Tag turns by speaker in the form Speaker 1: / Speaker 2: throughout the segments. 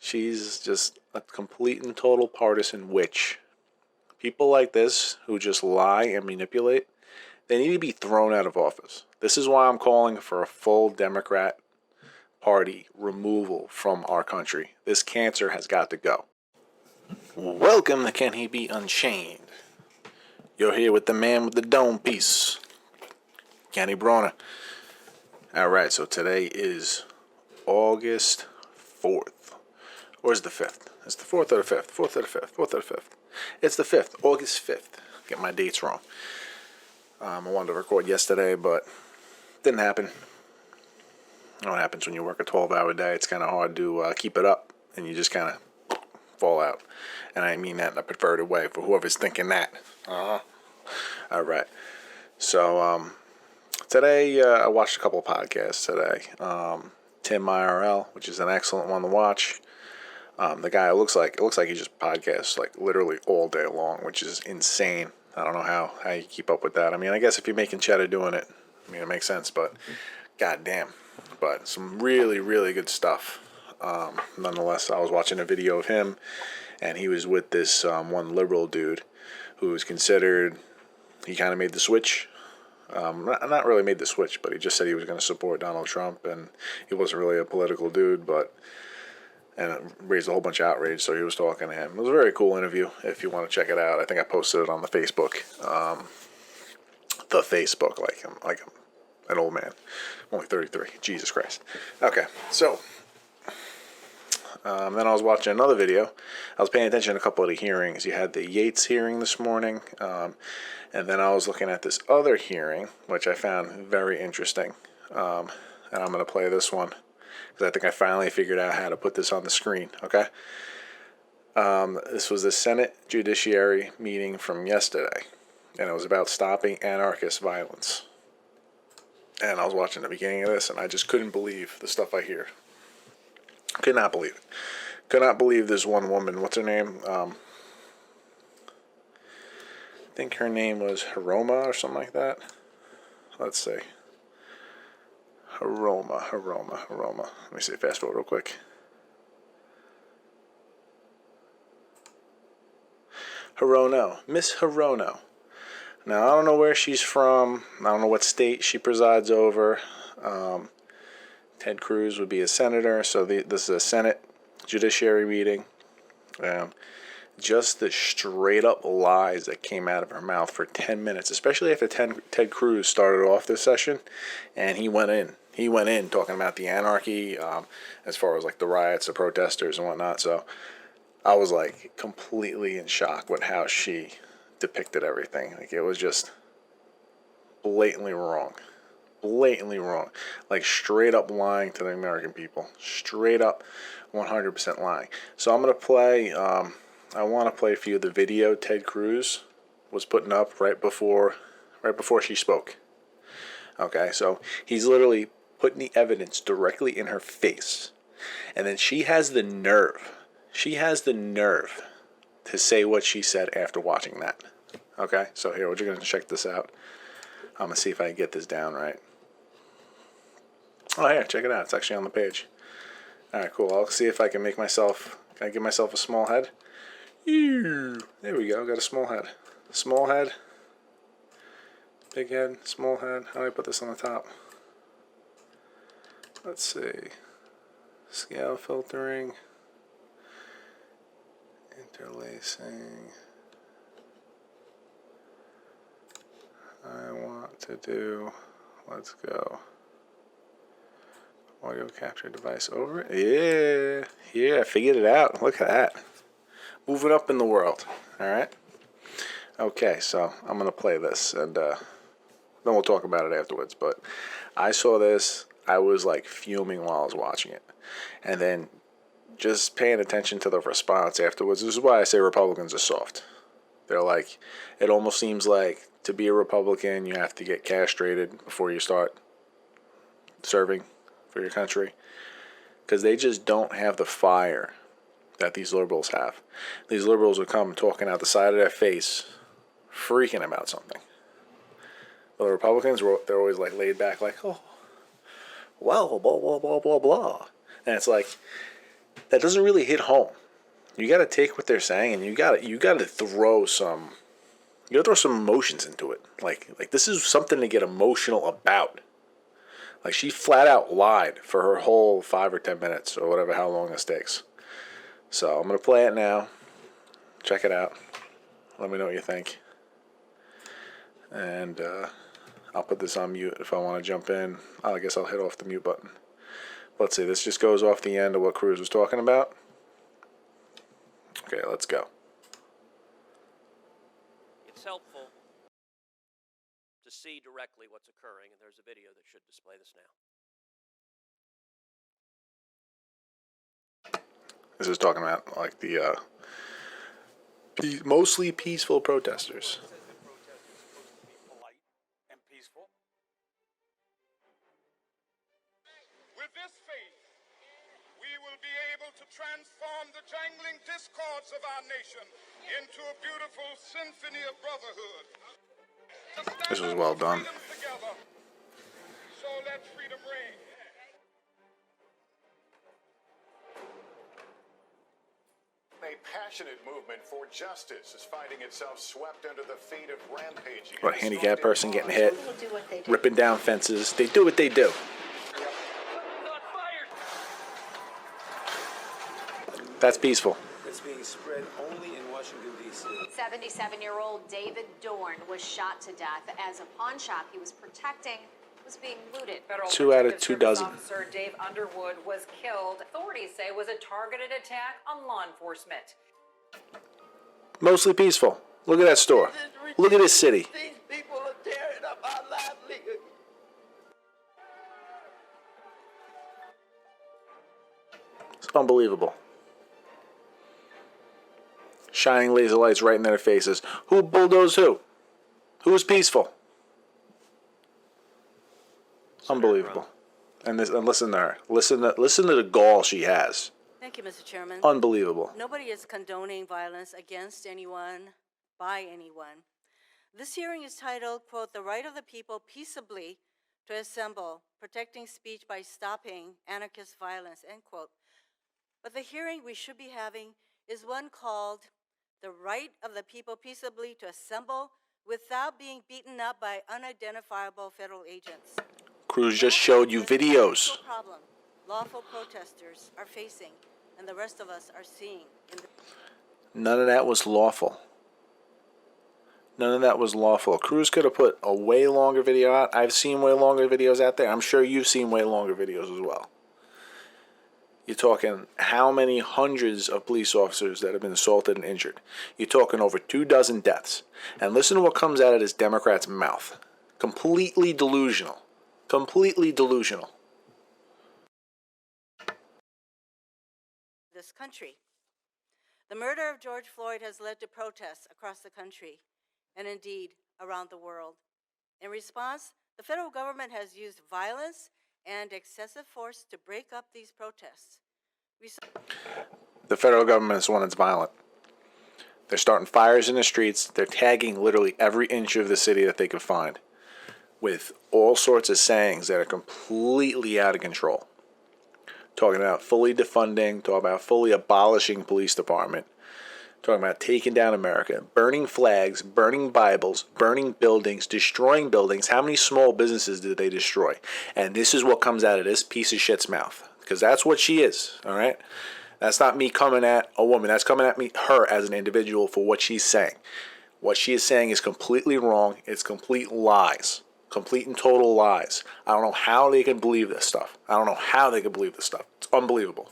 Speaker 1: She's just a complete and total partisan witch. People like this who just lie and manipulate, they need to be thrown out of office. This is why I'm calling for a full Democrat Party removal from our country. This cancer has got to go. Welcome to Can He Be Unchained? You're here with the man with the dome piece, Kenny Broner. Alright, so today is August 4th. Or is it the 5th? It's the 4th or the 5th? 4th or the 5th? 4th or the 5th? It's the 5th, August 5th. Get my dates wrong. I wanted to record yesterday, but didn't happen. You know what happens when you work a 12-hour day? It's kind of hard to keep it up, and you just kind of fall out. And I mean that in a perverted way for whoever's thinking that. All right. So today I watched a couple of podcasts today. Tim IRL, which is an excellent one to watch. The guy looks like he just podcasts like literally all day long, which is insane. I don't know how you keep up with that. I mean, I guess if you're making cheddar doing it, I mean, it makes sense, but goddamn. But some really, really good stuff. Nonetheless, I was watching a video of him, and he was with this one liberal dude who was considered, he kind of made the switch. Not really made the switch, but he just said he was going to support Donald Trump, and he wasn't really a political dude, and it raised a whole bunch of outrage, so he was talking to him. It was a very cool interview, if you want to check it out. I think I posted it on the Facebook. Like I'm an old man. I'm only 33. Jesus Christ. Okay, so then I was watching another video. I was paying attention to a couple of the hearings. You had the Yates hearing this morning, and then I was looking at this other hearing, which I found very interesting. And I'm going to play this one, because I think I finally figured out how to put this on the screen, okay? This was the Senate Judiciary meeting from yesterday, and it was about stopping anarchist violence. And I was watching the beginning of this, and I just couldn't believe the stuff I hear. Could not believe it. Could not believe this one woman. What's her name? I think her name was Hiroma or something like that. Let's see. Hiroma. Let me see, fast forward real quick. Hirono. Miss Hirono. Now, I don't know where she's from. I don't know what state she presides over. Ted Cruz would be a senator, so this is a Senate Judiciary meeting. Just the straight-up lies that came out of her mouth for 10 minutes, especially after Ted Cruz started off this session, and he went in. He went in talking about the anarchy, as far as like the riots, the protesters, and whatnot. So I was like completely in shock with how she depicted everything. Like, it was just blatantly wrong. Like straight up lying to the American people. Straight up 100% lying. So I'm going to play, I want to play for you the video Ted Cruz was putting up right before she spoke. Okay, so he's literally putting the evidence directly in her face. And then she has the nerve to say what she said after watching that. Okay, so here, we're going to check this out. I'm going to see if I can get this down right. Oh, here, check it out. It's actually on the page. All right, cool. I'll see if I can make myself, can I give myself a small head? There we go. Got a small head. Small head. Big head. Small head. How do I put this on the top? Let's see. Scale filtering. Interlacing. I want to do, let's go. Audio capture device over it. Yeah, I figured it out. Look at that. Moving up in the world. All right. Okay, so I'm going to play this, and then we'll talk about it afterwards. But I saw this. I was like fuming while I was watching it. And then just paying attention to the response afterwards. This is why I say Republicans are soft. They're like, it almost seems like to be a Republican, you have to get castrated before you start serving for your country, because they just don't have the fire that these liberals have. These liberals will come talking out the side of their face, freaking about something. But the Republicans, they're always like laid back, like, oh, well, blah, blah, blah, blah, blah. And it's like, that doesn't really hit home. You got to take what they're saying and you got to throw some emotions into it. Like this is something to get emotional about. Like she flat out lied for her whole 5 or 10 minutes or whatever, how long this takes. So I'm gonna play it now. Check it out. Let me know what you think. And I'll put this on mute if I want to jump in. I guess I'll hit off the mute button. Let's see. This just goes off the end of what Cruz was talking about. Okay, let's go.
Speaker 2: It's helpful to see directly what's occurring, and there's a video that should display this now.
Speaker 1: This is talking about like the mostly peaceful protesters.
Speaker 3: With this faith, we will be able to transform the jangling discords of our nation into a beautiful symphony of brotherhood.
Speaker 1: This was well done.
Speaker 3: Together, so let freedom reign.
Speaker 4: A passionate movement for justice is finding itself swept under the feet of rampaging.
Speaker 1: What, a handicapped person getting hit, ripping down fences. They do what they do. That's peaceful.
Speaker 5: It's being spread only in Washington, D.C.
Speaker 6: 77-year-old David Dorn was shot to death as a pawn shop he was protecting was being looted.
Speaker 7: Federal
Speaker 1: 2 out of
Speaker 7: Protective
Speaker 1: 2
Speaker 7: Service
Speaker 1: dozen.
Speaker 7: Officer Dave Underwood was killed. Authorities say it was a targeted attack on law enforcement.
Speaker 1: Mostly peaceful. Look at that store. Look at this city.
Speaker 5: These people are tearing up our livelihood.
Speaker 1: It's unbelievable. Shining laser lights right in their faces. Who bulldozed who? Who was peaceful? Unbelievable. And listen to her. Listen to the gall she has.
Speaker 8: Thank you, Mr. Chairman.
Speaker 1: Unbelievable.
Speaker 8: Nobody is condoning violence against anyone, by anyone. This hearing is titled, quote, "The Right of the People Peaceably to Assemble, Protecting Speech by Stopping Anarchist Violence," end quote. But the hearing we should be having is one called "The Right of the People Peaceably to Assemble Without Being Beaten Up by Unidentifiable Federal Agents."
Speaker 1: Cruz just showed you videos.
Speaker 8: That's the problem lawful protesters are facing and the rest of us are seeing.
Speaker 1: None of that was lawful. None of that was lawful. Cruz could have put a way longer video out. I've seen way longer videos out there. I'm sure you've seen way longer videos as well. You're talking how many hundreds of police officers that have been assaulted and injured. You're talking over 2 dozen deaths. And listen to what comes out of this Democrat's mouth. Completely delusional. Completely delusional.
Speaker 8: This country. The murder of George Floyd has led to protests across the country and indeed around the world. In response, the federal government has used violence and excessive force to break up these protests.
Speaker 1: The federal government is the one that's violent. They're starting fires in the streets. They're tagging literally every inch of the city that they can find with all sorts of sayings that are completely out of control. Talking about fully defunding, talking about fully abolishing police department, talking about taking down America, burning flags, burning Bibles, burning buildings, destroying buildings. How many small businesses did they destroy? And this is what comes out of this piece of shit's mouth. Because that's what she is, all right? That's not me coming at a woman. That's coming at her as an individual for what she's saying. What she is saying is completely wrong. It's complete lies. Complete and total lies. I don't know how they can believe this stuff. I don't know how they can believe this stuff. It's unbelievable.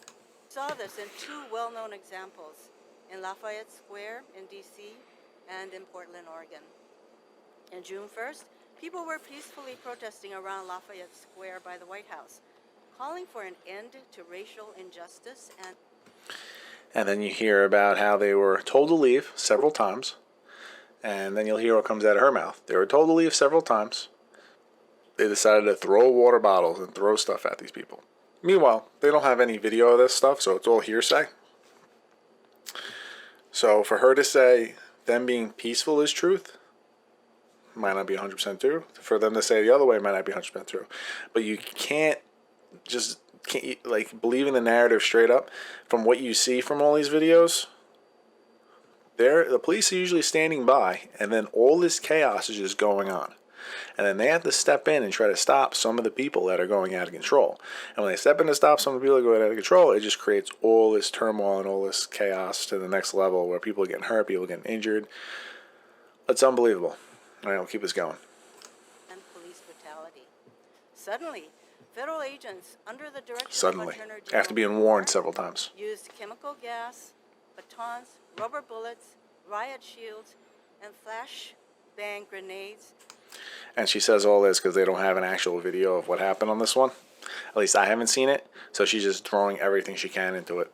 Speaker 8: Saw this in 2 well-known examples in Lafayette Square in D.C. and in Portland, Oregon. On June 1st, people were peacefully protesting around Lafayette Square by the White House, calling for an end to racial injustice
Speaker 1: and then you hear about how they were told to leave several times. And then you'll hear what comes out of her mouth. They were told to leave several times. They decided to throw water bottles and throw stuff at these people. Meanwhile, they don't have any video of this stuff, so it's all hearsay. So for her to say them being peaceful is truth, might not be 100% true. For them to say the other way might not be 100% true. But you can't just can't you, like, believing the narrative straight up from what you see from all these videos. The police are usually standing by, and then all this chaos is just going on. And then they have to step in and try to stop some of the people that are going out of control. And when they step in to stop some of the people that are going out of control, it just creates all this turmoil and all this chaos to the next level where people are getting hurt, people are getting injured. It's unbelievable. All right, I'll keep this going.
Speaker 8: And police brutality. Suddenly, federal agents under the direction of
Speaker 1: Suddenly,
Speaker 8: Attorney
Speaker 1: after
Speaker 8: General
Speaker 1: being warned several times.
Speaker 8: used chemical gas, batons, rubber bullets, riot shields, and flashbang grenades.
Speaker 1: And she says all this because they don't have an actual video of what happened on this one. At least I haven't seen it. So she's just throwing everything she can into it.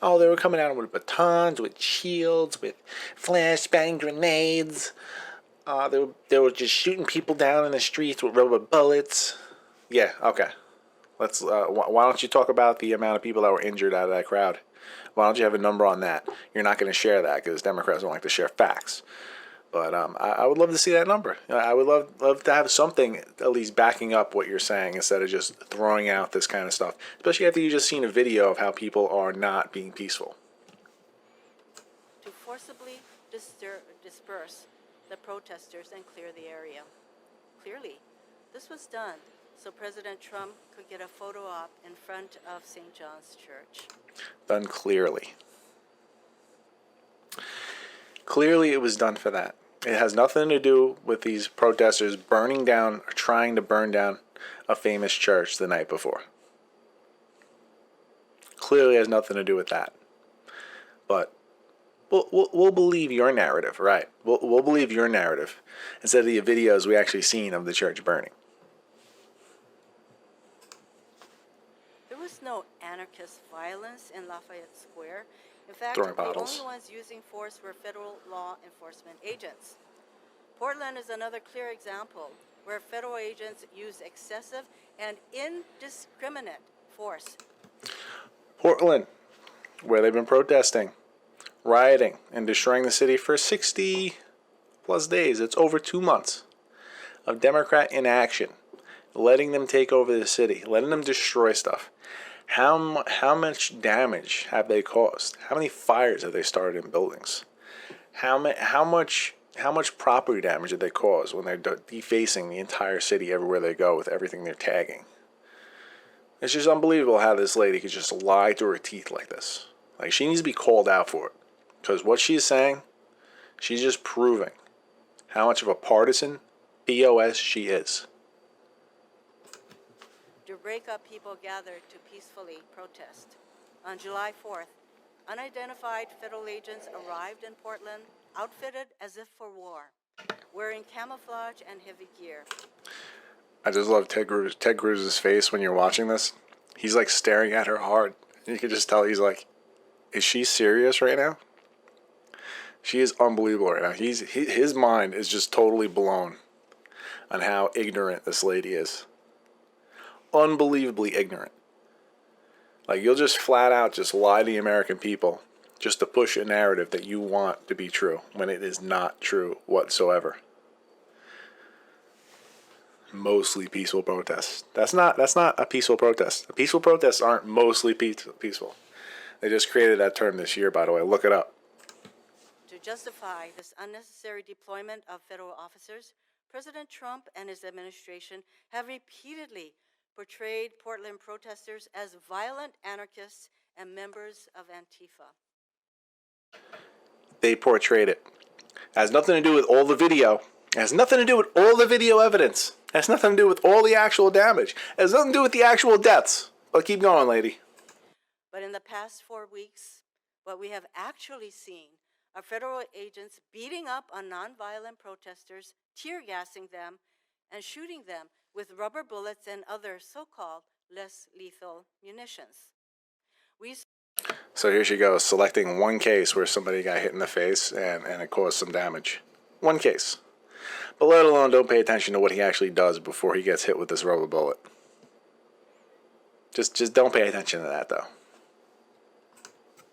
Speaker 1: Oh, they were coming out with batons, with shields, with flashbang grenades. They were just shooting people down in the streets with rubber bullets. Yeah, okay. Let's. Why don't you talk about the amount of people that were injured out of that crowd? Why don't you have a number on that? You're not going to share that because Democrats don't like to share facts. But I would love to see that number. I would love to have something at least backing up what you're saying instead of just throwing out this kind of stuff. Especially after you just seen a video of how people are not being peaceful.
Speaker 8: To forcibly disperse the protesters and clear the area. Clearly, this was done so President Trump could get a photo op in front of St. John's Church.
Speaker 1: Done clearly. Clearly it was done for that. It has nothing to do with these protesters burning down or trying to burn down a famous church the night before. Clearly has nothing to do with that. But we'll believe your narrative, right? We'll believe your narrative instead of the videos we actually seen of the church burning.
Speaker 8: There was no anarchist violence in Lafayette Square. In fact,
Speaker 1: Throwing
Speaker 8: the
Speaker 1: bottles.
Speaker 8: only ones using force were federal law enforcement agents. Portland is another clear example where federal agents used excessive and indiscriminate force.
Speaker 1: Portland, where they've been protesting, rioting, and destroying the city for 60 plus days. It's over 2 months of Democrat inaction, letting them take over the city, letting them destroy stuff. How much damage have they caused? How many fires have they started in buildings? How much property damage did they cause when they're defacing the entire city everywhere they go with everything they're tagging? It's just unbelievable how this lady could just lie through her teeth like this. Like, she needs to be called out for it. Because what she's saying, she's just proving how much of a partisan POS she is.
Speaker 8: To break up people gathered to peacefully protest. On July 4th, unidentified federal agents arrived in Portland, outfitted as if for war, wearing camouflage and heavy gear.
Speaker 1: I just love Ted Cruz's face when you're watching this. He's like staring at her hard. You can just tell he's like, is she serious right now? She is unbelievable right now. His mind is just totally blown on how ignorant this lady is. Unbelievably ignorant. Like, you'll just flat out just lie to the American people just to push a narrative that you want to be true when it is not true whatsoever. Mostly peaceful protests. That's not a peaceful protest. Peaceful protests aren't mostly peaceful. They just created that term this year, by the way. Look it up.
Speaker 8: To justify this unnecessary deployment of federal officers, President Trump and his administration have repeatedly portrayed Portland protesters as violent anarchists and members of Antifa.
Speaker 1: They portrayed it. It has nothing to do with all the video. It has nothing to do with all the video evidence. It has nothing to do with all the actual damage. It has nothing to do with the actual deaths. But keep going, lady.
Speaker 8: But in the past 4 weeks, what we have actually seen are federal agents beating up on nonviolent protesters, tear gassing them, and shooting them with rubber bullets and other so-called less lethal munitions.
Speaker 1: So here she goes, selecting one case where somebody got hit in the face and it caused some damage. One case. But let alone don't pay attention to what he actually does before he gets hit with this rubber bullet. Just don't pay attention to that, though.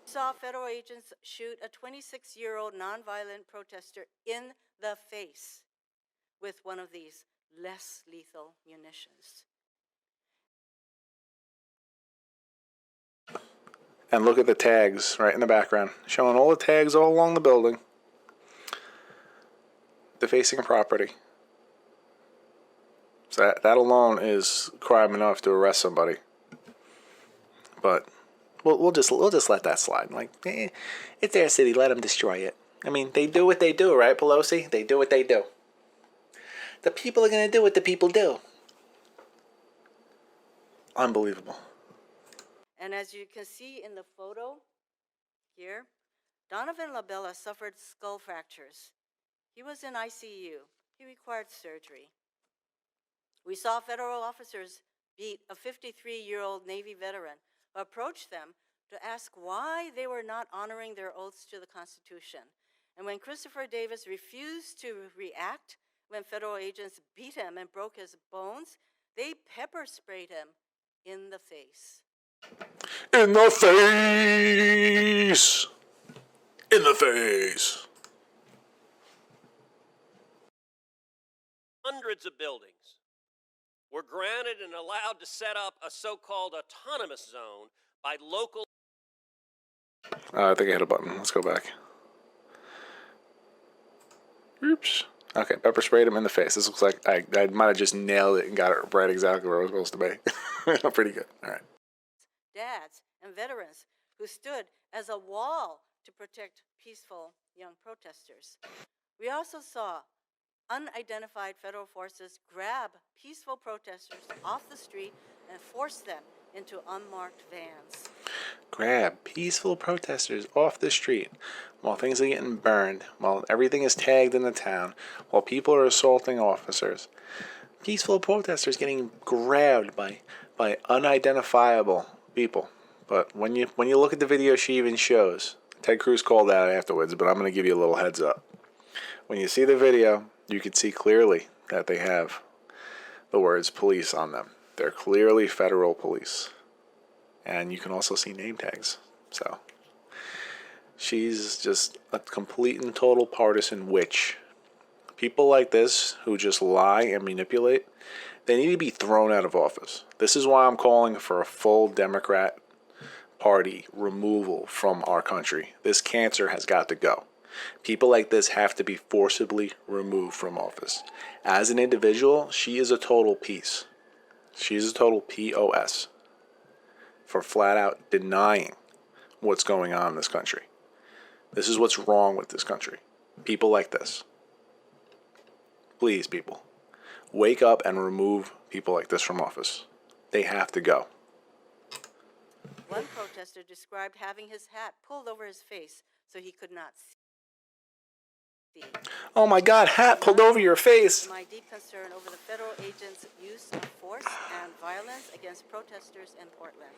Speaker 8: Saw federal agents shoot a 26-year-old nonviolent protester in the face with one of these less lethal munitions.
Speaker 1: and look at the tags right in the background, showing all the tags all along the building, defacing property. So that alone is crime enough to arrest somebody. But we'll just let that slide. Like, it's their city, let them destroy it. I mean, they do what they do, right, Pelosi? They do what they do. The people are gonna do what the people do. Unbelievable.
Speaker 8: And as you can see in the photo here, Donovan LaBella suffered skull fractures. He was in ICU. He required surgery. We saw federal officers beat a 53-year-old Navy veteran who approached them to ask why they were not honoring their oaths to the Constitution. And when Christopher Davis refused to react, when federal agents beat him and broke his bones, they pepper sprayed him in the face.
Speaker 1: In the face! In the face!
Speaker 2: Hundreds of buildings were granted and allowed to set up a so-called autonomous zone by local.
Speaker 1: I think I hit a button. Let's go back. Oops. Okay, pepper sprayed him in the face. This looks like I might have just nailed it and got it right exactly where it was supposed to be. Pretty good. All right.
Speaker 8: Dads and veterans who stood as a wall to protect peaceful young protesters. We also saw unidentified federal forces grab peaceful protesters off the street and force them into unmarked vans.
Speaker 1: Grab peaceful protesters off the street while things are getting burned, while everything is tagged in the town, while people are assaulting officers. Peaceful protesters getting grabbed by unidentifiable people. But when you look at the video she even shows, Ted Cruz called that afterwards, but I'm going to give you a little heads up. When you see the video, you can see clearly that they have the words police on them. They're clearly federal police. And you can also see name tags. So she's just a complete and total partisan witch. People like this who just lie and manipulate, they need to be thrown out of office. This is why I'm calling for a full Democrat Party removal from our country. This cancer has got to go. People like this have to be forcibly removed from office. As an individual, she is a total piece. She's a total POS for flat out denying what's going on in this country. This is what's wrong with this country. People like this. Please, people, wake up and remove people like this from office. They have to go.
Speaker 8: One protester described having his hat pulled over his face so he could not see.
Speaker 1: Oh my God, hat pulled over your face.
Speaker 8: My deep concern over the federal agents' use of force and violence against protesters in Portland.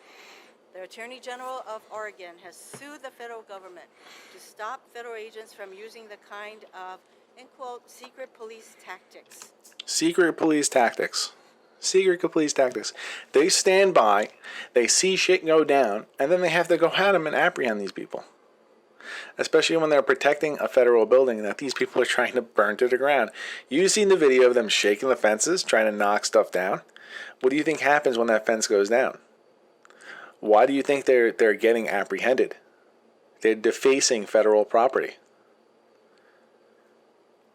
Speaker 8: The Attorney General of Oregon has sued the federal government to stop federal agents from using the kind of, in quote, secret police tactics.
Speaker 1: Secret police tactics. Secret police tactics. They stand by, they see shit go down, and then they have to go at them and apprehend these people. Especially when they're protecting a federal building that these people are trying to burn to the ground. You've seen the video of them shaking the fences, trying to knock stuff down. What do you think happens when that fence goes down? Why do you think they're getting apprehended? They're defacing federal property.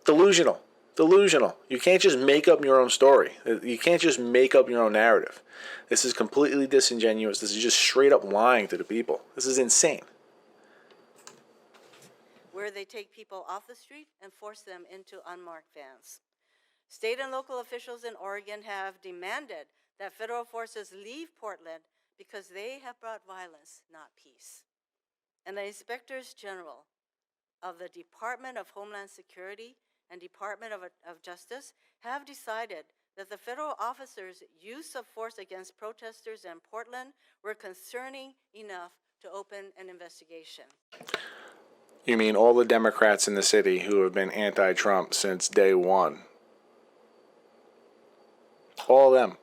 Speaker 1: Delusional. You can't just make up your own story. You can't just make up your own narrative. This is completely disingenuous. This is just straight up lying to the people. This is insane.
Speaker 8: Where they take people off the street and force them into unmarked vans. State and local officials in Oregon have demanded that federal forces leave Portland because they have brought violence, not peace. And the inspectors general of the Department of Homeland Security and Department of Justice have decided that the federal officers' use of force against protesters in Portland were concerning enough to open an investigation.
Speaker 1: You mean all the Democrats in the city who have been anti-Trump since day one? All of them.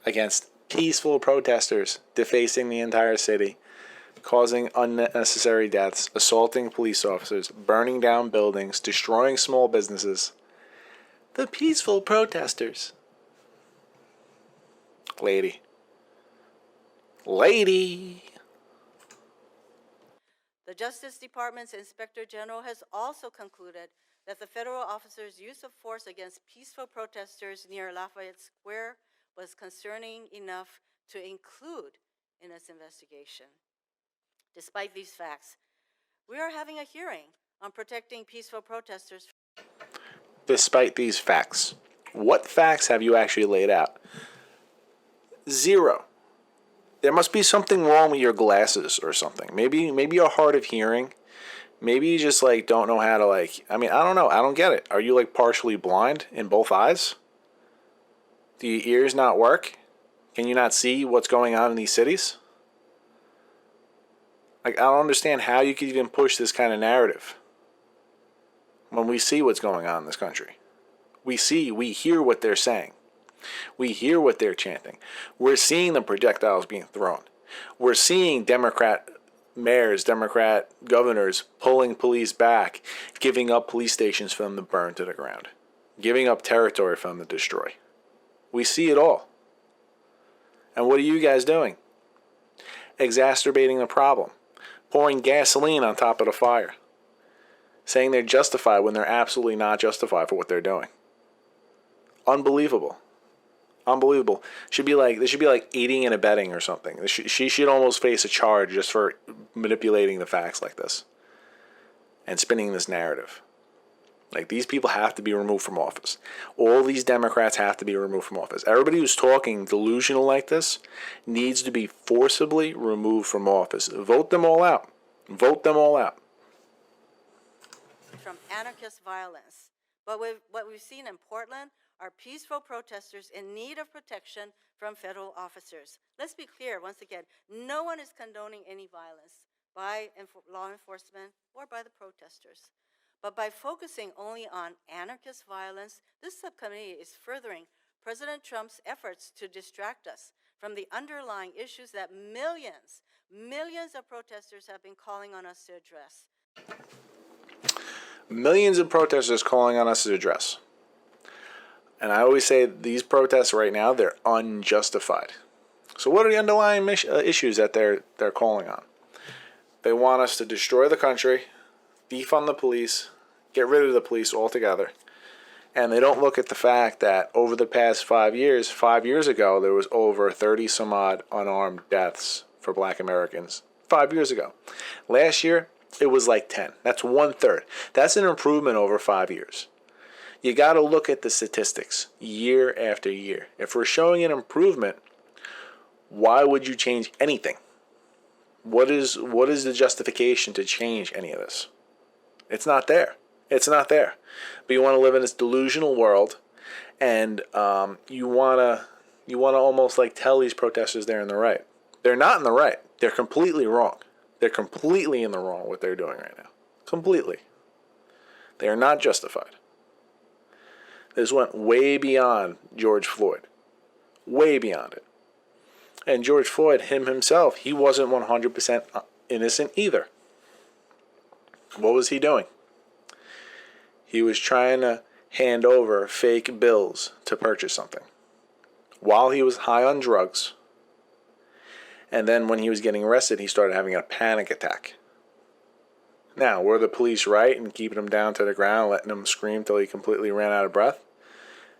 Speaker 1: Against peaceful protesters, defacing the entire city, causing unnecessary deaths, assaulting police officers, burning down buildings, destroying small businesses. The peaceful protesters. Lady, Lady.
Speaker 8: The Justice Department's Inspector General has also concluded that the federal officers' use of force against peaceful protesters near Lafayette Square was concerning enough to include in its investigation. Despite these facts, we are having a hearing on protecting peaceful protesters.
Speaker 1: Despite these facts, what facts have you actually laid out? Zero. There must be something wrong with your glasses or something. Maybe you're hard of hearing. Maybe you just like don't know how to I don't know. I don't get it. Are you like partially blind in both eyes? Do your ears not work? Can you not see what's going on in these cities? I don't understand how you could even push this kind of narrative when we see what's going on in this country. We hear what they're saying. We hear what they're chanting. We're seeing the projectiles being thrown. We're seeing Democrat mayors, Democrat governors pulling police back, giving up police stations for them to burn to the ground, giving up territory for them to destroy. We see it all. And what are you guys doing? Exacerbating the problem. Pouring gasoline on top of the fire. Saying they're justified when they're absolutely not justified for what they're doing. Unbelievable. Unbelievable. This should be like aiding and abetting or something. She should almost face a charge just for manipulating the facts like this. And spinning this narrative. Like, these people have to be removed from office. All these Democrats have to be removed from office. Everybody who's talking delusional like this needs to be forcibly removed from office. Vote them all out. Vote them all out.
Speaker 8: From anarchist violence. But what we've seen in Portland are peaceful protesters in need of protection from federal officers. Let's be clear, once again, no one is condoning any violence by law enforcement or by the protesters. But by focusing only on anarchist violence, this subcommittee is furthering President Trump's efforts to distract us from the underlying issues that millions of protesters have been calling on us to address.
Speaker 1: Millions of protesters calling on us to address. And I always say these protests right now, they're unjustified. So what are the underlying issues that they're calling on? They want us to destroy the country, defund the police, get rid of the police altogether. And they don't look at the fact that over the past 5 years ago, there was over 30 some odd unarmed deaths for Black Americans. 5 years ago. Last year, it was like 10. That's 1/3. That's an improvement over 5 years. You got to look at the statistics year after year. If we're showing an improvement, why would you change anything? What is the justification to change any of this? It's not there. It's not there. But you want to live in this delusional world, and you want to almost like tell these protesters they're in the right. They're not in the right. They're completely wrong. They're completely in the wrong what they're doing right now. Completely. They are not justified. This went way beyond George Floyd. Way beyond it. And George Floyd, himself, he wasn't 100% innocent either. What was he doing? He was trying to hand over fake bills to purchase something while he was high on drugs. And then when he was getting arrested, he started having a panic attack. Now, were the police right in keeping him down to the ground, letting him scream till he completely ran out of breath?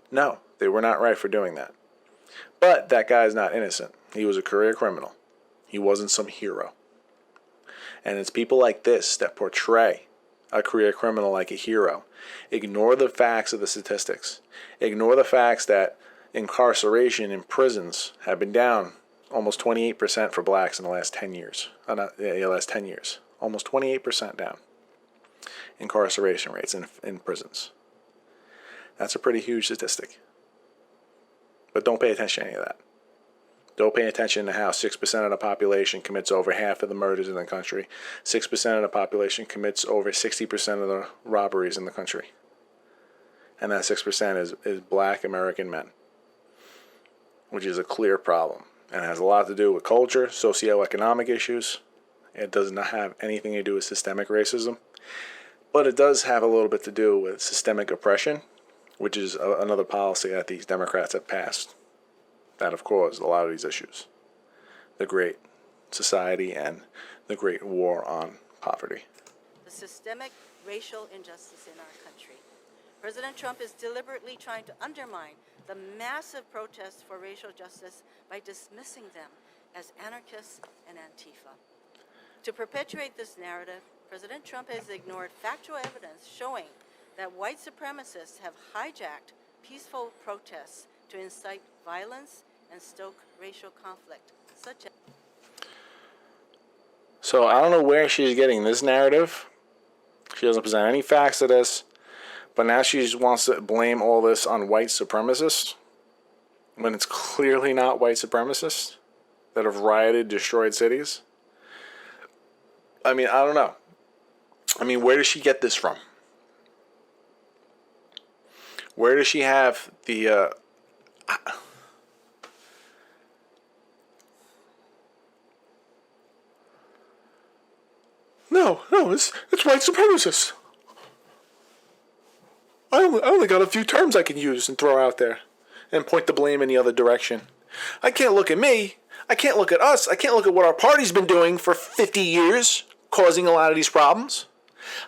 Speaker 1: No, they were not right for doing that. But that guy's not innocent. He was a career criminal. He wasn't some hero. And it's people like this that portray a career criminal like a hero. Ignore the facts of the statistics. Ignore the facts that incarceration in prisons have been down almost 28% for blacks in the last 10 years. Last 10 years. Almost 28% down. Incarceration rates in prisons. That's a pretty huge statistic. But don't pay attention to any of that. Don't pay attention to how 6% of the population commits over half of the murders in the country. 6% of the population commits over 60% of the robberies in the country. And that 6% is black American men, which is a clear problem. And it has a lot to do with culture, socioeconomic issues. It does not have anything to do with systemic racism. But it does have a little bit to do with systemic oppression, which is another policy that these Democrats have passed that have caused a lot of these issues. the Great Society and the Great War on Poverty.
Speaker 8: The systemic racial injustice in our country. President Trump is deliberately trying to undermine the massive protests for racial justice by dismissing them as anarchists and Antifa. To perpetuate this narrative, President Trump has ignored factual evidence showing that white supremacists have hijacked peaceful protests to incite violence and stoke racial conflict, such as...
Speaker 1: So I don't know where she's getting this narrative. She doesn't present any facts to this. But now she just wants to blame all this on white supremacists when it's clearly not white supremacists that have rioted, destroyed cities. I mean, I don't know. I mean, where does she get this from? Where does she have the... No, it's white supremacists. I only got a few terms I can use and throw out there and point the blame in the other direction. I can't look at me. I can't look at us. I can't look at what our party's been doing for 50 years, causing a lot of these problems.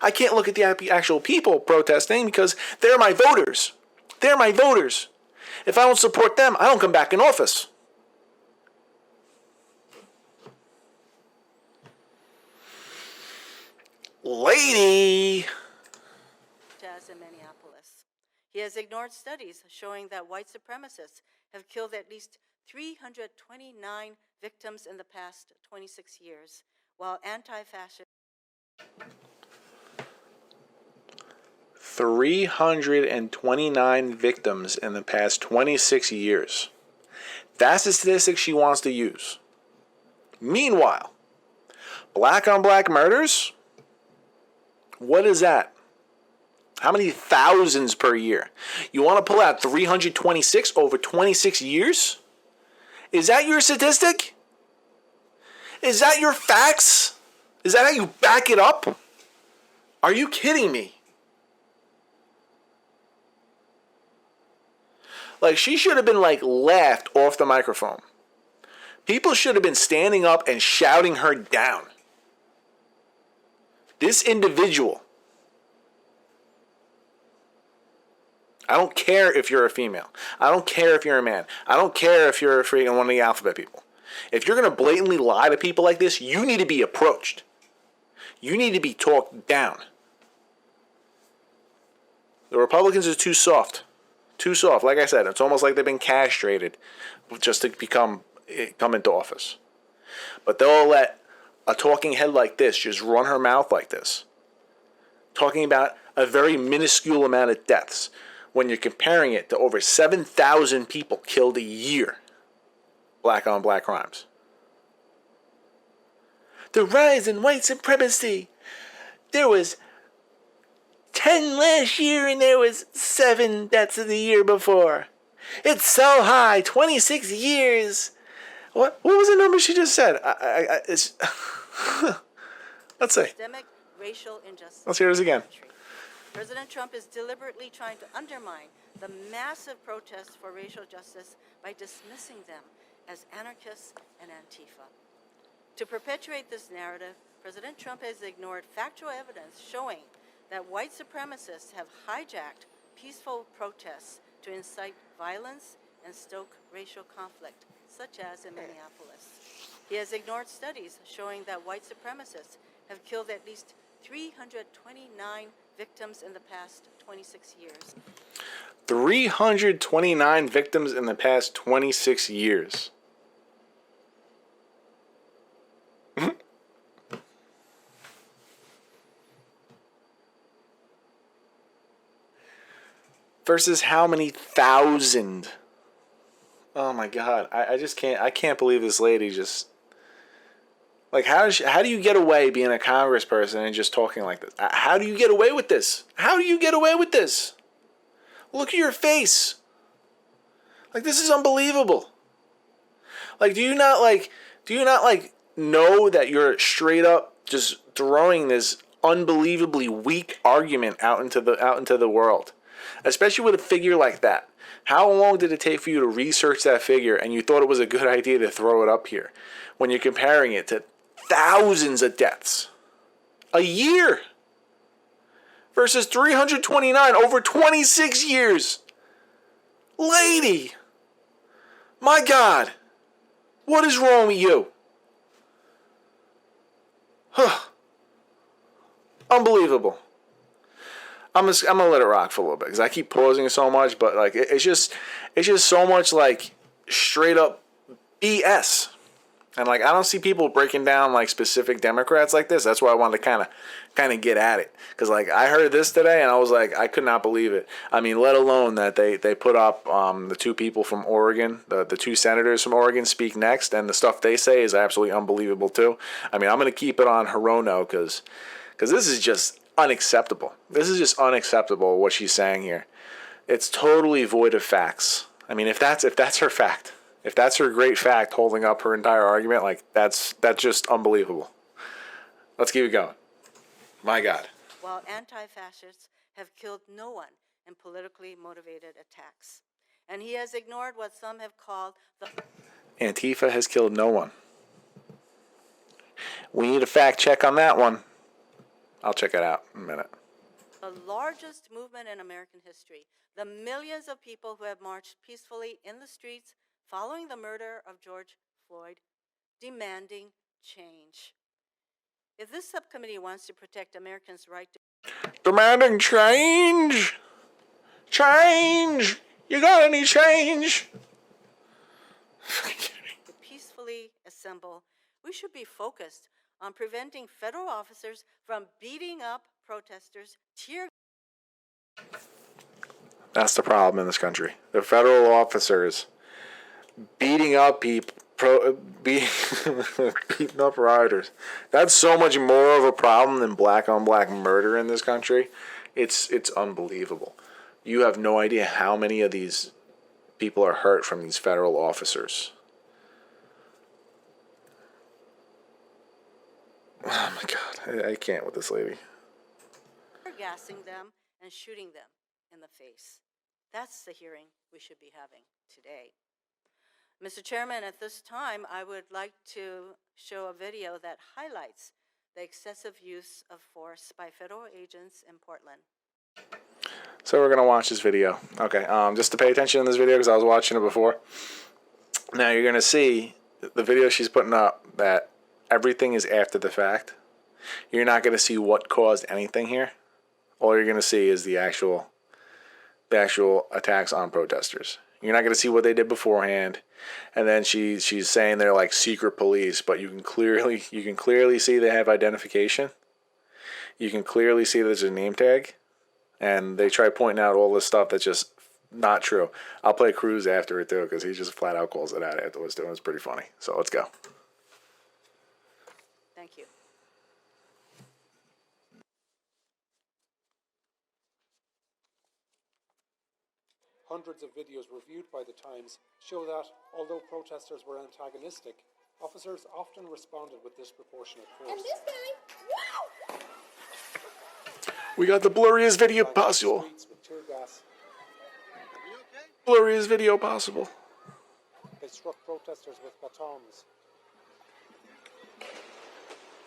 Speaker 1: I can't look at the actual people protesting because they're my voters. They're my voters. If I don't support them, I don't come back in office. Lady!
Speaker 8: As in Minneapolis. He has ignored studies showing that white supremacists have killed at least 329 victims in the past 26 years, while anti-fascist...
Speaker 1: 329 victims in the past 26 years. That's the statistic she wants to use. Meanwhile, black on black murders? What is that? How many thousands per year? You want to pull out 326 over 26 years? Is that your statistic? Is that your facts? Is that how you back it up? Are you kidding me? Like, she should have been, laughed off the microphone. People should have been standing up and shouting her down. This individual, I don't care if you're a female. I don't care if you're a man. I don't care if you're a freaking one of the alphabet people. If you're going to blatantly lie to people like this, you need to be approached. You need to be talked down. The Republicans are too soft. Too soft. Like I said, it's almost like they've been castrated just to come into office. But they'll let a talking head like this just run her mouth like this, talking about a very minuscule amount of deaths when you're comparing it to over 7,000 people killed a year, black on black crimes. The rise in white supremacy. There was 10 last year and there was 7 deaths of the year before. It's so high, 26 years. What was the number she just said? It's let's see.
Speaker 8: Systemic racial injustice.
Speaker 1: Let's hear this again.
Speaker 8: President Trump is deliberately trying to undermine the massive protests for racial justice by dismissing them as anarchists and Antifa. To perpetuate this narrative, President Trump has ignored factual evidence showing that white supremacists have hijacked peaceful protests to incite violence and stoke racial conflict, such as in Minneapolis. He has ignored studies showing that white supremacists have killed at least 329 victims in the past 26 years.
Speaker 1: 329 victims in the past 26 years. Versus how many thousand? Oh my God. I just can't believe this lady just... how do you get away being a congressperson and just talking like this? How do you get away with this? How do you get away with this? Look at your face. This is unbelievable. Do you not know that you're straight up just throwing this unbelievably weak argument out into the world? Especially with a figure like that. How long did it take for you to research that figure and you thought it was a good idea to throw it up here? when you're comparing it to thousands of deaths a year versus 329 over 26 years. Lady, my God, what is wrong with you? Huh. Unbelievable. I'm gonna let it rock for a little bit because I keep pausing so much, but like it's just so much like straight up BS. And like I don't see people breaking down like specific Democrats like this. That's why I wanted to kind of get at it, because like I heard this today and I was like, I could not believe it. I mean, let alone that they put up the two people from Oregon, the two senators from Oregon speak next, and the stuff they say is absolutely unbelievable too. I mean, I'm gonna keep it on Hirono because this is just unacceptable. This is just unacceptable what she's saying here. It's totally void of facts. I mean, if that's her fact. If that's her great fact holding up her entire argument, like that's just unbelievable. Let's keep it going. My God.
Speaker 8: While anti-fascists have killed no one in politically motivated attacks. And he has ignored what some have called the...
Speaker 1: Antifa has killed no one. We need a fact check on that one. I'll check it out in a minute.
Speaker 8: The largest movement in American history. The millions of people who have marched peacefully in the streets following the murder of George Floyd, demanding change. If this subcommittee wants to protect Americans' right to...
Speaker 1: Demanding change! Change! You got any change?
Speaker 8: to peacefully assemble, we should be focused on preventing federal officers from beating up protesters,
Speaker 1: That's the problem in this country. The federal officers beating up people, beating up rioters. That's so much more of a problem than black on black murder in this country. It's unbelievable. You have no idea how many of these people are hurt from these federal officers. Oh my God, I can't with this lady.
Speaker 8: gassing them and shooting them in the face. That's the hearing we should be having today. Mr. Chairman, at this time, I would like to show a video that highlights the excessive use of force by federal agents in Portland.
Speaker 1: So we're going to watch this video. Okay, just to pay attention in this video because I was watching it before. Now you're going to see the video she's putting up that everything is after the fact. You're not going to see what caused anything here. All you're going to see is the actual attacks on protesters. You're not going to see what they did beforehand. And then she's saying they're like secret police, but you can clearly see they have identification. You can clearly see there's a name tag. And they try pointing out all this stuff that's just not true. I'll play Cruz after it too, because he just flat out calls it out afterwards too. It's pretty funny. So let's go.
Speaker 8: Thank you.
Speaker 9: Hundreds of videos reviewed by the Times show that, although protesters were antagonistic, officers often responded with disproportionate force.
Speaker 10: And this time, wow!
Speaker 1: We got the blurriest video possible.
Speaker 9: With tear gas.
Speaker 1: Blurriest video possible.
Speaker 9: They struck protesters with batons,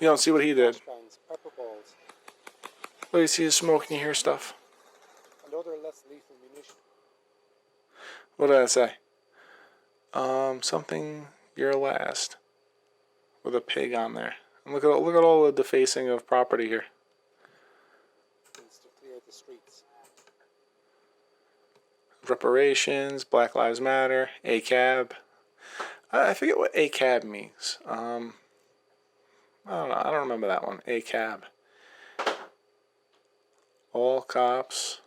Speaker 1: You don't see what he did.
Speaker 9: flashbangs, pepper balls,
Speaker 1: Well, you see the smoke and you hear stuff.
Speaker 9: and other less lethal munition.
Speaker 1: What did I say? Something your last. With a pig on there. And look at all the defacing of property here.
Speaker 9: To clear the streets.
Speaker 1: Reparations, Black Lives Matter, ACAB. I forget what ACAB means. I don't know. I don't remember that one. ACAB. All cops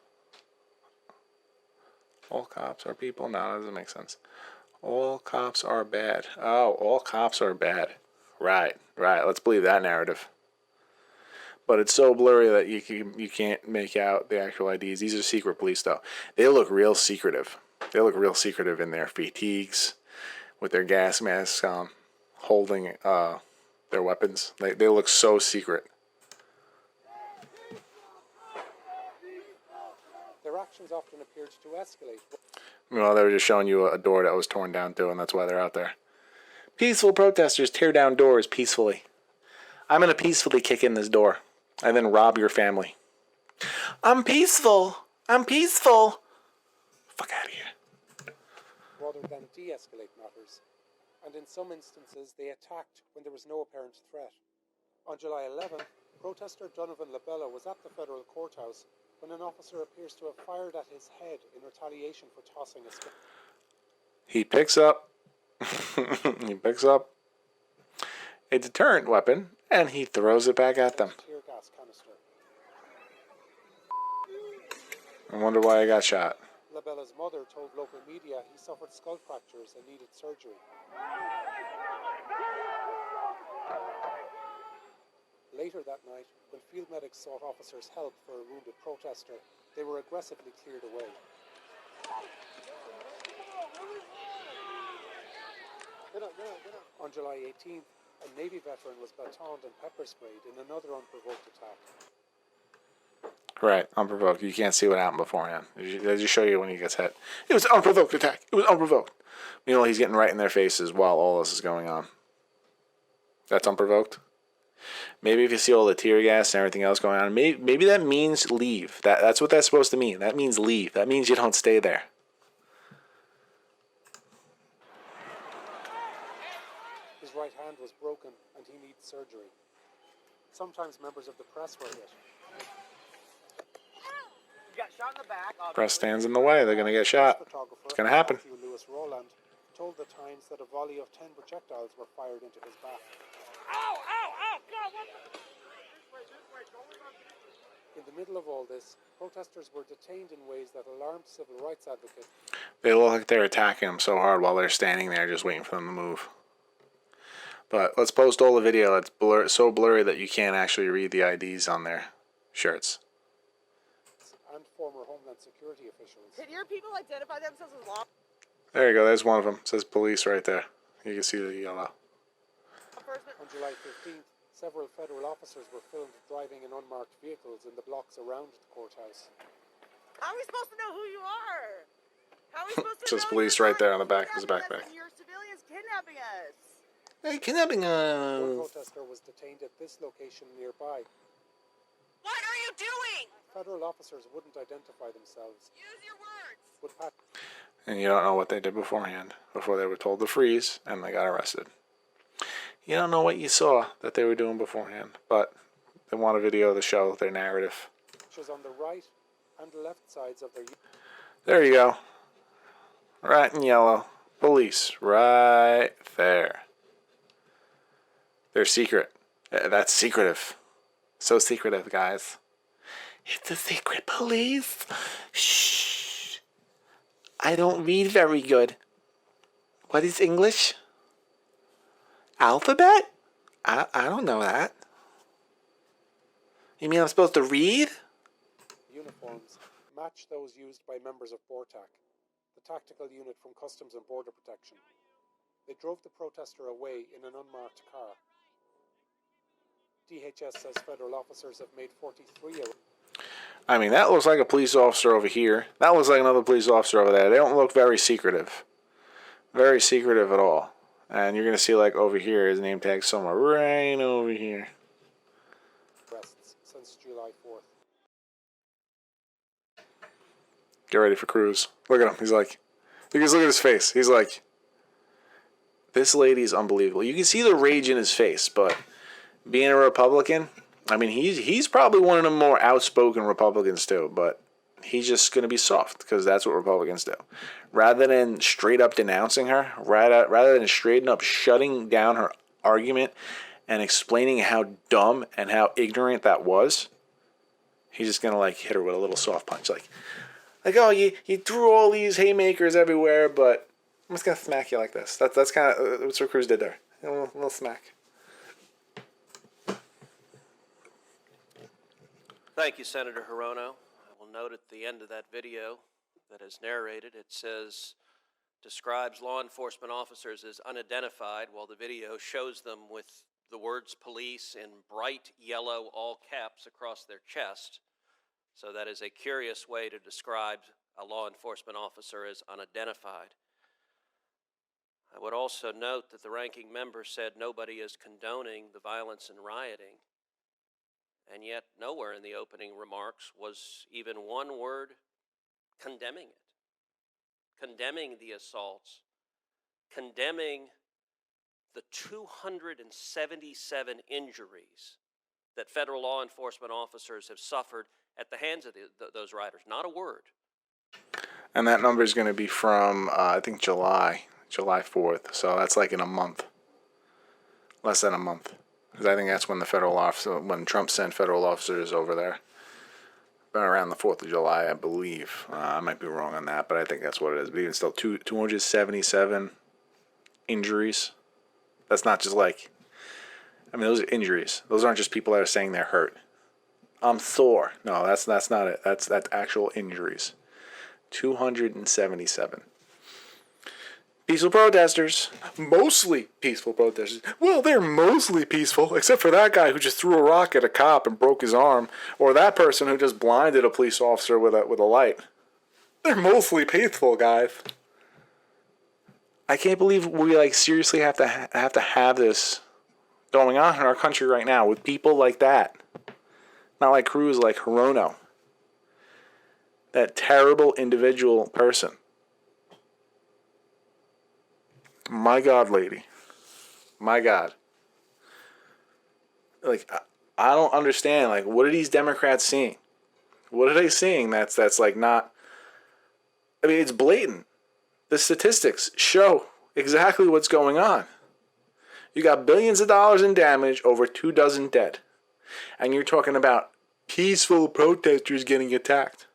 Speaker 1: are people? No, that doesn't make sense. All cops are bad. Oh, all cops are bad. Right. Let's believe that narrative. But it's so blurry that you can't make out the actual IDs. These are secret police, though. They look real secretive. They look real secretive in their fatigues, with their gas masks on, holding their weapons. They look so secret.
Speaker 9: Their actions often appeared to escalate.
Speaker 1: Well, they were just showing you a door that was torn down, too, and that's why they're out there. Peaceful protesters tear down doors peacefully. I'm going to peacefully kick in this door and then rob your family. I'm peaceful. I'm peaceful. Fuck out of here.
Speaker 9: rather than de-escalate matters, and in some instances they attacked when there was no apparent threat. On July 11th, protester Donovan Labella was at the federal courthouse when an officer appears to have fired at his head in retaliation for tossing a stick.
Speaker 1: He picks up a deterrent weapon and he throws it back at them.
Speaker 9: Tear gas canister.
Speaker 1: I wonder why I got shot.
Speaker 9: Labella's mother told local media he suffered skull fractures and needed surgery. Later that night, when field medics sought officers' help for a wounded protester, they were aggressively cleared away. On July 18th, a Navy veteran was batoned and pepper sprayed in another unprovoked attack.
Speaker 1: Right, unprovoked. You can't see what happened beforehand. They just show you when he gets hit. It was an unprovoked attack. It was unprovoked. Meanwhile, he's getting right in their faces while all this is going on. That's unprovoked. Maybe if you see all the tear gas and everything else going on, maybe that means leave. That's what that's supposed to mean. That means leave. That means you don't stay there.
Speaker 9: His right hand was broken and he needs surgery. Sometimes members of the press were hit.
Speaker 5: You got shot in the back.
Speaker 1: Press stands in the way. They're going to get shot. It's going to happen.
Speaker 9: Matthew Lewis Rowland told the Times that a volley of 10 projectiles were fired into his back.
Speaker 5: Ow, ow, ow, God, what the...
Speaker 9: In the middle of all this, protesters were detained in ways that alarmed civil rights advocates.
Speaker 1: They look like they're attacking them so hard while they're standing there just waiting for them to move. But let's post all the video that's so blurry that you can't actually read the IDs on their shirts.
Speaker 9: And former Homeland Security officials.
Speaker 5: Can your people identify themselves as law
Speaker 1: There you go. There's one of them. It says police right there. You can see the yellow.
Speaker 5: enforcement?
Speaker 9: On July 15th, several federal officers were filmed driving in unmarked vehicles in the blocks around the courthouse.
Speaker 5: How are we supposed to know who you are? How are we supposed to
Speaker 1: Says
Speaker 5: know
Speaker 1: police
Speaker 5: you're
Speaker 1: right there on the
Speaker 5: not
Speaker 1: back of his
Speaker 5: kidnapping
Speaker 1: backpack.
Speaker 5: us and you're civilians kidnapping us.
Speaker 1: Hey, kidnapping
Speaker 9: One protester was detained at this location nearby.
Speaker 5: What are you doing?
Speaker 9: Federal officers wouldn't identify themselves.
Speaker 5: Use your words.
Speaker 9: Would pat
Speaker 1: And you don't know what they did beforehand, before they were told to freeze and they got arrested. You don't know what you saw that they were doing beforehand, but they want a video to show their narrative.
Speaker 9: pictures on the right and left sides of their...
Speaker 1: There you go. Right in yellow. Police. Right there. They're secret. That's secretive. So secretive, guys. It's a secret police. Shh. I don't read very good. What is English? Alphabet? I don't know that. You mean I'm supposed to read?
Speaker 9: uniforms match those used by members of BORTAC, the tactical unit from Customs and Border Protection. They drove the protester away in an unmarked car. DHS says federal officers have made 43 arrests.
Speaker 1: I mean, that looks like a police officer over here. That looks like another police officer over there. They don't look very secretive. Very secretive at all. And you're going to see, like, over here, his name tag somewhere right over here.
Speaker 9: Since July 4th.
Speaker 1: Get ready for cruise. Look at him. He's like, because look at his face. He's like, this lady's unbelievable. You can see the rage in his face, but being a Republican, I mean, he's probably one of the more outspoken Republicans too, but he's just going to be soft because that's what Republicans do. Rather than straight up denouncing her, rather than straight up shutting down her argument and explaining how dumb and how ignorant that was, he's just going to like hit her with a little soft punch. Like, oh, you threw all these haymakers everywhere, but I'm just going to smack you like this. That's kind of what Cruz did there. A little smack.
Speaker 2: Thank you, Senator Hirono. I will note at the end of that video that is narrated, it says, describes law enforcement officers as unidentified, while the video shows them with the words police in bright yellow all caps across their chest. So that is a curious way to describe a law enforcement officer as unidentified. I would also note that the ranking member said nobody is condoning the violence and rioting, and yet nowhere in the opening remarks was even one word condemning it, condemning the assaults, condemning the 277 injuries that federal law enforcement officers have suffered at the hands of those rioters. Not a word.
Speaker 1: And that number is going to be from, I think, July 4th. So that's like in a month. Less than a month. Because I think that's when when Trump sent federal officers over there. Around the 4th of July, I believe. I might be wrong on that, but I think that's what it is. But even still, 277 injuries. That's not just like, I mean, those are injuries. Those aren't just people that are saying they're hurt. I'm sore. No, that's not it. That's actual injuries. 277. Peaceful protesters. Mostly peaceful protesters. Well, they're mostly peaceful, except for that guy who just threw a rock at a cop and broke his arm, or that person who just blinded a police officer with a light. They're mostly peaceful, guys. I can't believe we seriously have to have this going on in our country right now with people like that. Not like Cruz, like Hirono. That terrible individual person. My God, lady. My God. I don't understand. What are these Democrats seeing? What are they seeing that's not... I mean, it's blatant. The statistics show exactly what's going on. You got billions of dollars in damage, over 24 dead. And you're talking about peaceful protesters getting attacked.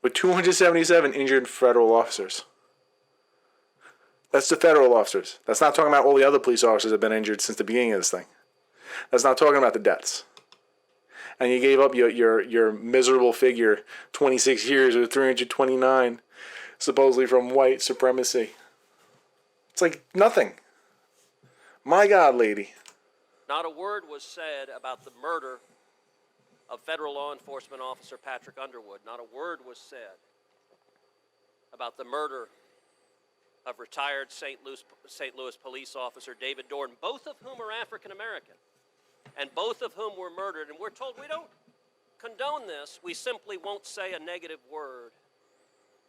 Speaker 1: With 277 injured federal officers. That's the federal officers. That's not talking about all the other police officers that have been injured since the beginning of this thing. That's not talking about the deaths. And you gave up your miserable figure, 26 years or 329, supposedly from white supremacy. It's like nothing. My God, lady.
Speaker 2: Not a word was said about the murder of federal law enforcement officer Patrick Underwood. Not a word was said about the murder of retired St. Louis police officer David Dorn, both of whom are African American, and both of whom were murdered. And we're told we don't condone this. We simply won't say a negative word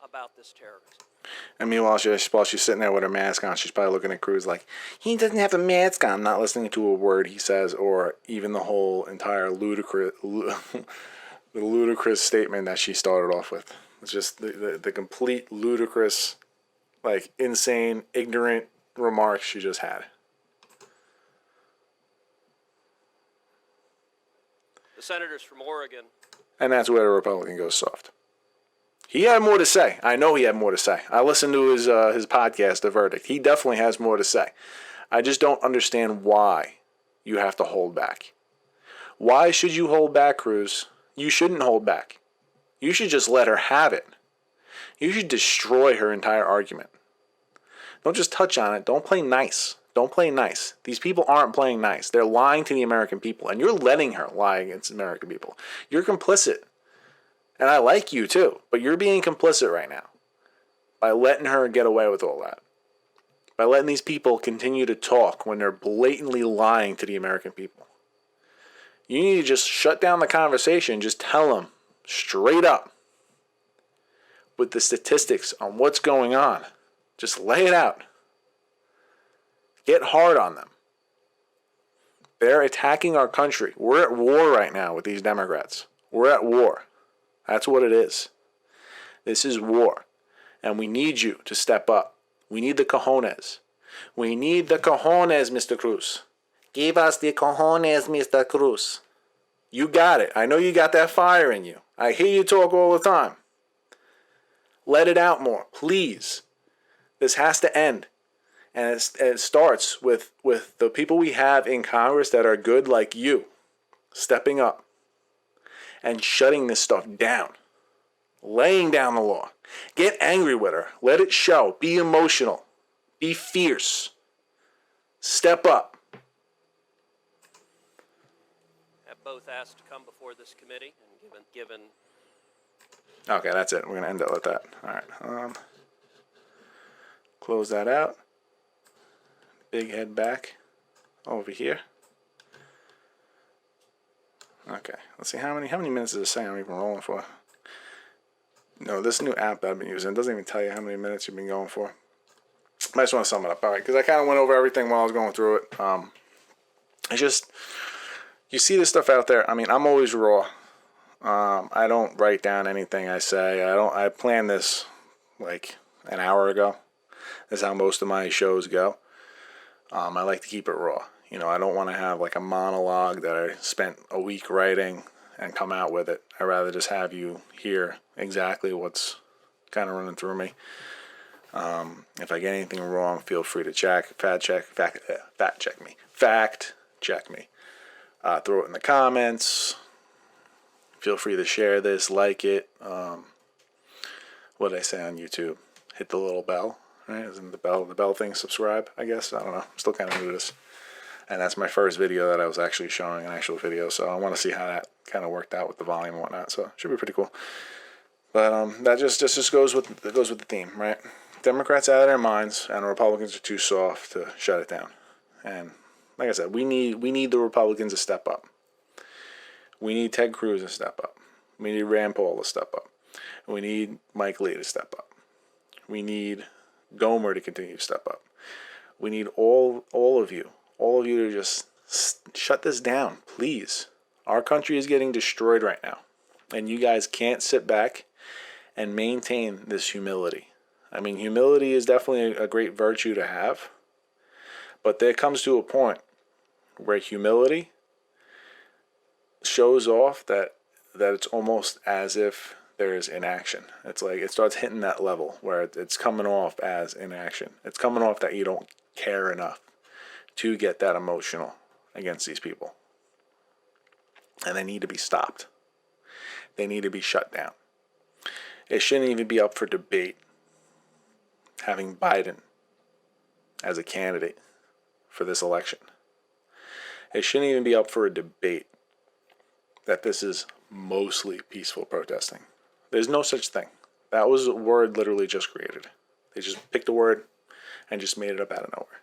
Speaker 2: about this terrorism.
Speaker 1: And meanwhile, while she's sitting there with her mask on, she's probably looking at Cruz like, he doesn't have a mask on, not listening to a word he says, or even the whole entire ludicrous statement that she started off with. It's just the complete ludicrous, insane, ignorant remarks she just had.
Speaker 2: The senators from Oregon.
Speaker 1: And that's where the Republican goes soft. He had more to say. I know he had more to say. I listened to his podcast, The Verdict. He definitely has more to say. I just don't understand why you have to hold back. Why should you hold back, Cruz? You shouldn't hold back. You should just let her have it. You should destroy her entire argument. Don't just touch on it. Don't play nice. Don't play nice. These people aren't playing nice. They're lying to the American people, and you're letting her lie against American people. You're complicit. And I like you too, but you're being complicit right now by letting her get away with all that. By letting these people continue to talk when they're blatantly lying to the American people. You need to just shut down the conversation. Just tell them straight up with the statistics on what's going on. Just lay it out. Get hard on them. They're attacking our country. We're at war right now with these Democrats. We're at war. That's what it is. This is war. And we need you to step up. We need the cojones. We need the cojones, Mr. Cruz. Give us the cojones, Mr. Cruz. You got it. I know you got that fire in you. I hear you talk all the time. Let it out more, please. This has to end. And it starts with the people we have in Congress that are good like you, stepping up and shutting this stuff down, laying down the law. Get angry with her. Let it show. Be emotional. Be fierce. Step up.
Speaker 2: Have both asked to come before this committee and given.
Speaker 1: Okay, that's it. We're going to end it with that. All right. close that out. Big head back over here. Okay, let's see how many minutes does it say I'm even rolling for? No, this new app that I've been using doesn't even tell you how many minutes you've been going for. I just want to sum it up, all right? Because I kind of went over everything while I was going through it. It's just, you see this stuff out there. I mean, I'm always raw. I don't write down anything I say. I planned this like an hour ago. That's how most of my shows go. I like to keep it raw. You know, I don't want to have like a monologue that I spent a week writing and come out with it. I'd rather just have you hear exactly what's kind of running through me. If I get anything wrong, feel free to fact check me. Throw it in the comments. Feel free to share this, like it. What did I say on YouTube? Hit the little bell, right? Isn't the bell thing subscribe, I guess? I don't know. I'm still kind of new to this. And that's my first video that I was actually showing, an actual video. So I want to see how that kind of worked out with the volume and whatnot. So it should be pretty cool. But that just goes with the theme, right? Democrats out of their minds, and Republicans are too soft to shut it down. And like I said, we need the Republicans to step up. We need Ted Cruz to step up. We need Rand Paul to step up. We need Mike Lee to step up. We need Gomer to continue to step up. We need all of you to just shut this down, please. Our country is getting destroyed right now, and you guys can't sit back and maintain this humility. I mean, humility is definitely a great virtue to have, but there comes to a point where humility shows off that it's almost as if there is inaction. It's like it starts hitting that level where it's coming off as inaction. It's coming off that you don't care enough to get that emotional against these people. And they need to be stopped. They need to be shut down. It shouldn't even be up for debate having Biden as a candidate for this election. It shouldn't even be up for a debate that this is mostly peaceful protesting. There's no such thing. That was a word literally just created. They just picked a word and just made it up out of nowhere.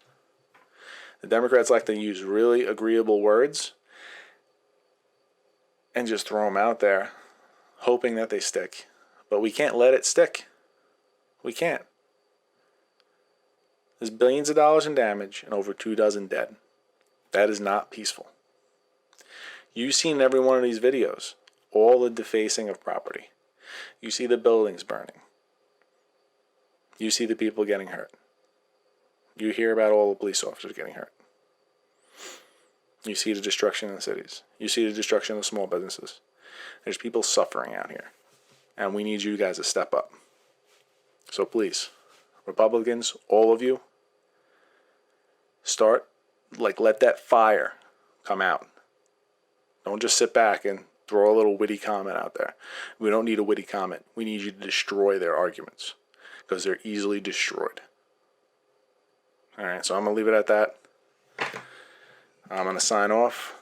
Speaker 1: The Democrats like to use really agreeable words and just throw them out there, hoping that they stick. But we can't let it stick. We can't. There's billions of dollars in damage and over 24 dead. That is not peaceful. You've seen every one of these videos. All the defacing of property. You see the buildings burning. You see the people getting hurt. You hear about all the police officers getting hurt. You see the destruction in the cities. You see the destruction of small businesses. There's people suffering out here. And we need you guys to step up. So please, Republicans, all of you, let that fire come out. Don't just sit back and throw a little witty comment out there. We don't need a witty comment. We need you to destroy their arguments because they're easily destroyed. All right, so I'm going to leave it at that. I'm going to sign off.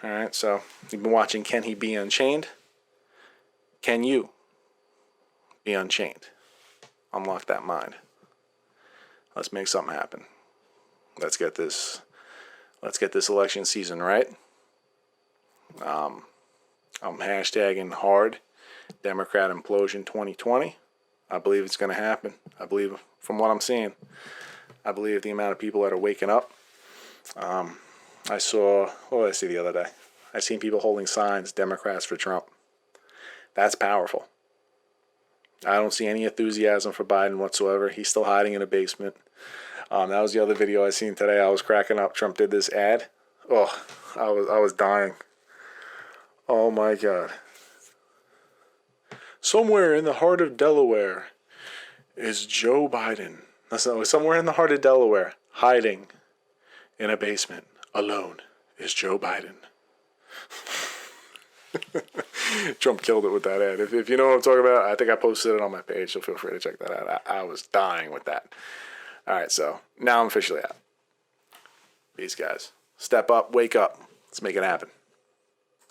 Speaker 1: All right, so you've been watching Can He Be Unchained? Can you be unchained? Unlock that mind. Let's make something happen. Let's get this election season right. I'm hashtagging hard Democrat implosion 2020. I believe it's going to happen. I believe, from what I'm seeing, I believe the amount of people that are waking up. I saw, what did I see the other day? I seen people holding signs, Democrats for Trump. That's powerful. I don't see any enthusiasm for Biden whatsoever. He's still hiding in a basement. That was the other video I seen today. I was cracking up. Trump did this ad. Oh, I was dying. Oh my God. Somewhere in the heart of Delaware is Joe Biden. Somewhere in the heart of Delaware, hiding in a basement, alone, is Joe Biden. Trump killed it with that ad. If you know what I'm talking about, I think I posted it on my page, so feel free to check that out. I was dying with that. All right, so now I'm officially out. Peace, guys. Step up, wake up. Let's make it happen.